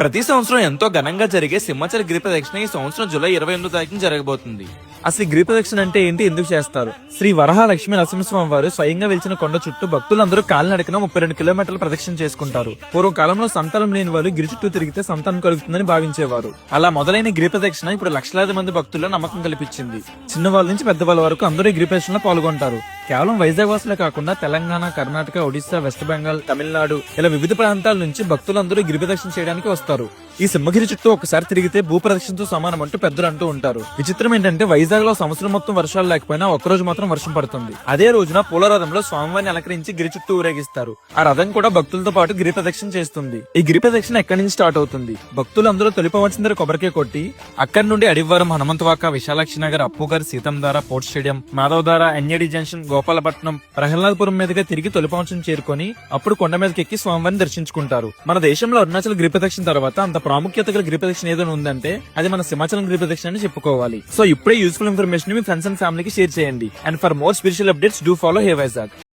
ప్రతి సంవత్సరం ఎంతో ఘనంగా జరిగే సింహాచల గిరి ప్రదక్షిణ ఈ సంవత్సరం జూలై 28వ తారీఖున జరగబోతుంది. అసలు గిరి ప్రదక్షిణ అంటే ఏంటి, ఎందుకు చేస్తారు? శ్రీ వరహ లక్ష్మీ నరసింహస్వామి వారు స్వయంగా వెలిచిన కొండ చుట్టూ భక్తులందరూ కాలినడకన 32 కిలోమీటర్ల ప్రదక్షిణ చేసుకుంటారు. పూర్వం కాలంలో సంతానం లేని వారు గిరి చుట్టూ తిరిగితే సంతానం కలుగుతుందని భావించేవారు. అలా మొదలైన గిరి ప్రదక్షిణ ఇప్పుడు లక్షలాది మంది భక్తుల్లో నమ్మకం కల్పించింది. చిన్నవాళ్ళ నుంచి పెద్దవాళ్ళ వరకు అందరూ ఈ గిరి ప్రదక్షిణలో పాల్గొంటారు. కేవలం వైజాగ్ వాసులే కాకుండా తెలంగాణ, కర్ణాటక, ఒడిశా, వెస్ట్ బెంగాల్, తమిళనాడు ఇలా వివిధ ప్రాంతాల నుంచి భక్తులందరూ గిరి ప్రదక్షిణ చేయడానికి వస్తారు. ఈ సింహగిరి చుట్టూ ఒకసారి తిరిగితే భూ ప్రదక్షిణతో సమానం అంటూ పెద్దలు అంటూ ఉంటారు. విచిత్రం ఏంటంటే వైజాగ్ లో సంవత్సరం మొత్తం వర్షాలు లేకపోయినా ఒక్కరోజు మాత్రం వర్షం పడుతుంది. అదే రోజున పూలరథంలో స్వామివారిని అలంకరించి గిరి చుట్టూ ఊరేగిస్తారు. ఆ రథం కూడా భక్తులతో పాటు గిరి ప్రదక్షిణ చేస్తుంది. ఈ గిరి ప్రదక్షిణ ఎక్కడి నుంచి స్టార్ట్ అవుతుంది? భక్తులందరూ తొలిపవలసిన కొబ్బరికాయ కొట్టి అక్కడి నుండి Adivaram, Hanumanthavaka, Visalakshi Nagar, Appughar, Seethammadhara, port stadium, Madhavadhara, NAD junction, Gopalapatnam, Prahladapuram మీదుగా తిరిగి తొలిపవంచం చేరుకొని అప్పుడు కొండ మీదకి ఎక్కి స్వామివారిని దర్శించుకుంటారు. మన దేశంలో అరుణాచల్ గిరి ప్రదక్షిణ తర్వాత అంత ప్రాముఖ్యత గల గిరి ప్రదక్షిణ ఏదైనా ఉందంటే అది మన సింహాచలం గిరి ప్రదక్షిణ అని చెప్పుకోవాలి. సో ఇప్పుడే useful information me friends and ఫ్యామిలీకి షేర్ చేయండి. And for more spiritual updates do follow hey Vizag.